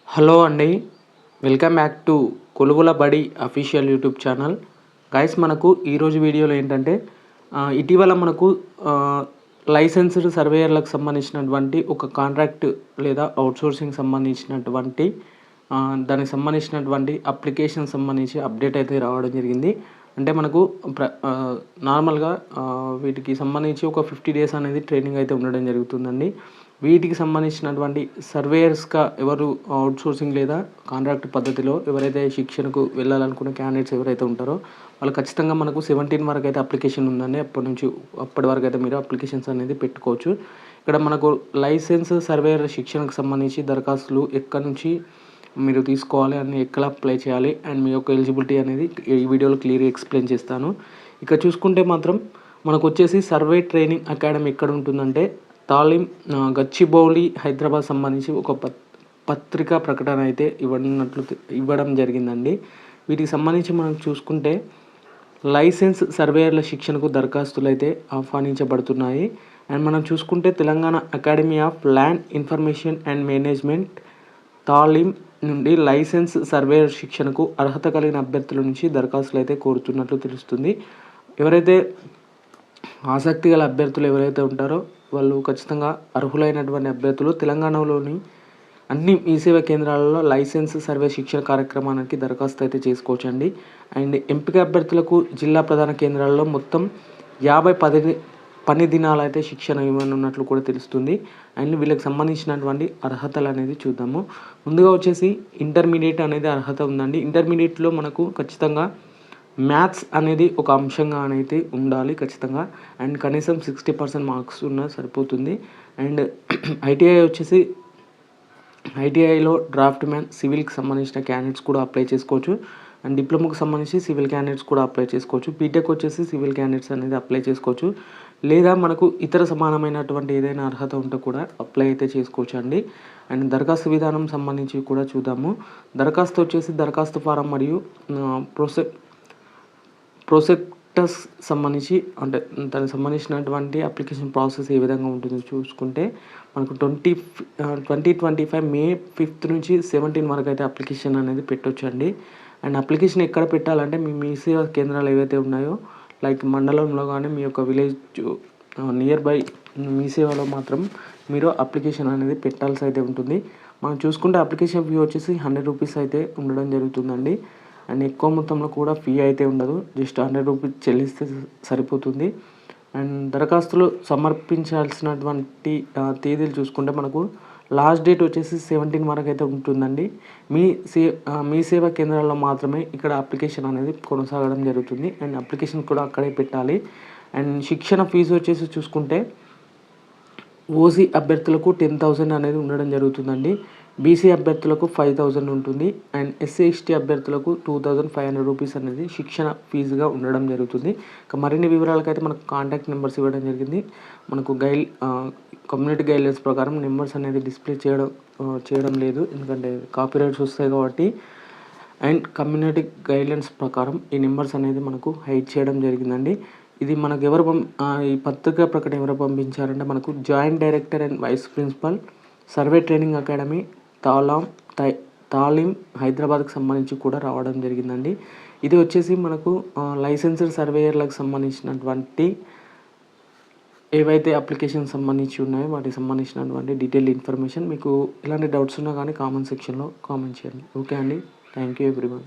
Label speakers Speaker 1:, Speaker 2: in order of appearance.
Speaker 1: Hello అండి, welcome back to కొలువుల బడి official YouTube channel. Guys, మనకు ఈరోజు వీడియోలో ఏంటంటే ఇటీవల మనకు లైసెన్స్డ్ సర్వేయర్లకు సంబంధించినటువంటి ఒక కాంట్రాక్ట్ లేదా అవుట్సోర్సింగ్ సంబంధించినటువంటి దానికి సంబంధించినటువంటి అప్లికేషన్ సంబంధించి అప్డేట్ అయితే రావడం జరిగింది. అంటే మనకు నార్మల్గా వీటికి సంబంధించి ఒక 50 డేస్ అనేది ట్రైనింగ్ అయితే ఉండడం జరుగుతుందండి. వీటికి సంబంధించినటువంటి సర్వేయర్స్గా ఎవరు అవుట్సోర్సింగ్ లేదా కాంట్రాక్ట్ పద్ధతిలో ఎవరైతే శిక్షణకు వెళ్ళాలనుకున్న క్యాండిడేట్స్ ఎవరైతే ఉంటారో వాళ్ళు ఖచ్చితంగా మనకు 17 వరకు అయితే అప్లికేషన్ ఉందండి. అప్పటి వరకు అయితే మీరు అప్లికేషన్స్ అనేది పెట్టుకోవచ్చు. ఇక్కడ మనకు లైసెన్స్ సర్వేయర్ శిక్షణకు సంబంధించి దరఖాస్తులు ఎక్కడి నుంచి మీరు తీసుకోవాలి అని ఎక్కడ అప్లై చేయాలి అండ్ మీ యొక్క ఎలిజిబిలిటీ అనేది ఈ వీడియోలో క్లియర్గా ఎక్స్ప్లెయిన్ చేస్తాను. ఇక చూసుకుంటే మాత్రం మనకు వచ్చేసి సర్వే ట్రైనింగ్ అకాడమీ ఎక్కడ ఉంటుందంటే తాలీం గచ్చిబౌలి హైదరాబాద్ సంబంధించి ఒక పత్రికా ప్రకటన అయితే ఇవ్వడం జరిగిందండి. వీటికి సంబంధించి మనం చూసుకుంటే లైసెన్స్ సర్వేయర్ల శిక్షణకు దరఖాస్తులు అయితే ఆహ్వానించబడుతున్నాయి. అండ్ మనం చూసుకుంటే Telangana academy of land information and management Taleem నుండి లైసెన్స్ సర్వేయర్ శిక్షణకు అర్హత కలిగిన అభ్యర్థుల నుంచి దరఖాస్తులు అయితే కోరుతున్నట్లు తెలుస్తుంది. ఎవరైతే ఆసక్తి గల అభ్యర్థులు ఎవరైతే ఉంటారో వాళ్ళు ఖచ్చితంగా అర్హులైనటువంటి అభ్యర్థులు తెలంగాణలోని అన్ని మీ సేవా కేంద్రాలలో లైసెన్స్ సర్వే శిక్షణ కార్యక్రమానికి దరఖాస్తు అయితే చేసుకోవచ్చండి. అండ్ ఎంపిక అభ్యర్థులకు జిల్లా ప్రధాన కేంద్రాల్లో మొత్తం 50 పని దినాలు అయితే శిక్షణ ఇవ్వనున్నట్లు కూడా తెలుస్తుంది. అండ్ వీళ్ళకి సంబంధించినటువంటి అర్హతలు అనేది చూద్దాము. ముందుగా వచ్చేసి ఇంటర్మీడియట్ అనేది అర్హత ఉందండి. ఇంటర్మీడియట్లో మనకు ఖచ్చితంగా మ్యాథ్స్ అనేది ఒక అంశంగా అయితే ఉండాలి ఖచ్చితంగా. అండ్ కనీసం 60% మార్క్స్ ఉన్నా సరిపోతుంది. అండ్ ఐటీఐలో డ్రాఫ్ట్ మ్యాన్ సివిల్కి సంబంధించిన క్యాండిడేట్స్ కూడా అప్లై చేసుకోవచ్చు. అండ్ డిప్లొమాకు సంబంధించి సివిల్ క్యాండిడేట్స్ కూడా అప్లై చేసుకోవచ్చు. బీటెక్ వచ్చేసి సివిల్ క్యాండిడేట్స్ అనేది అప్లై చేసుకోవచ్చు. లేదా మనకు ఇతర సమానమైనటువంటి ఏదైనా అర్హత ఉంటే కూడా అప్లై అయితే చేసుకోవచ్చు అండి. అండ్ దరఖాస్తు విధానం సంబంధించి కూడా చూద్దాము. దరఖాస్తు వచ్చేసి దరఖాస్తు ఫారం మరియు ప్రొసెక్టస్ సంబంధించి అంటే దానికి సంబంధించినటువంటి అప్లికేషన్ ప్రాసెస్ ఏ విధంగా ఉంటుందో చూసుకుంటే మనకు 2025 మే 5 నుంచి 17 వరకు అయితే అప్లికేషన్ అనేది పెట్టొచ్చండి. అండ్ అప్లికేషన్ ఎక్కడ పెట్టాలంటే మీ సేవా కేంద్రాలు ఏవైతే ఉన్నాయో లైక్ మండలంలో కానీ మీ యొక్క విలేజ్ నియర్ బై మీ సేవలో మాత్రం మీరు అప్లికేషన్ అనేది పెట్టాల్సి అయితే ఉంటుంది. మనం చూసుకుంటే అప్లికేషన్ ఫీ వచ్చేసి 100 రూపీస్ అయితే ఉండడం జరుగుతుందండి. అండ్ ఎక్కువ మొత్తంలో కూడా ఫీ అయితే ఉండదు, జస్ట్ 100 రూపీస్ చెల్లిస్తే సరిపోతుంది. అండ్ దరఖాస్తులు సమర్పించాల్సినటువంటి తేదీలు చూసుకుంటే మనకు లాస్ట్ డేట్ వచ్చేసి 17 వరకు అయితే ఉంటుందండి. మీ సేవా కేంద్రాల్లో మాత్రమే ఇక్కడ అప్లికేషన్ అనేది కొనసాగడం జరుగుతుంది. అండ్ అప్లికేషన్ కూడా అక్కడే పెట్టాలి. అండ్ శిక్షణ ఫీజు వచ్చేసి చూసుకుంటే ఓసీ అభ్యర్థులకు 10,000 అనేది ఉండడం జరుగుతుందండి. బీసీ అభ్యర్థులకు 5,000 ఉంటుంది. అండ్ ఎస్సీ ఎస్టీ అభ్యర్థులకు 2,500 రూపీస్ అనేది శిక్షణ ఫీజుగా ఉండడం జరుగుతుంది. ఇక మరిన్ని వివరాలకైతే మనకు కాంటాక్ట్ నెంబర్స్ ఇవ్వడం జరిగింది. మనకు కమ్యూనిటీ గైడ్లైన్స్ ప్రకారం నెంబర్స్ అనేది డిస్ప్లే చేయడం లేదు, ఎందుకంటే కాపీరైట్స్ వస్తాయి కాబట్టి. అండ్ కమ్యూనిటీ గైడ్లైన్స్ ప్రకారం ఈ నెంబర్స్ అనేది మనకు హైడ్ చేయడం జరిగిందండి. ఇది మనకు ఈ పత్రికా ప్రకటన ఎవరు పంపించారంటే మనకు joint director and vice principal survey training academy Taleem హైదరాబాద్కి సంబంధించి కూడా రావడం జరిగిందండి. ఇది వచ్చేసి మనకు లైసెన్స్డ్ సర్వేయర్లకు సంబంధించినటువంటి ఏవైతే అప్లికేషన్ సంబంధించి ఉన్నాయో వాటికి సంబంధించినటువంటి డీటెయిల్ ఇన్ఫర్మేషన్. మీకు ఎలాంటి డౌట్స్ ఉన్నా కానీ కామెంట్ సెక్షన్లో కామెంట్ చేయండి. ఓకే అండి, థ్యాంక్ యూ ఎవ్రీవన్.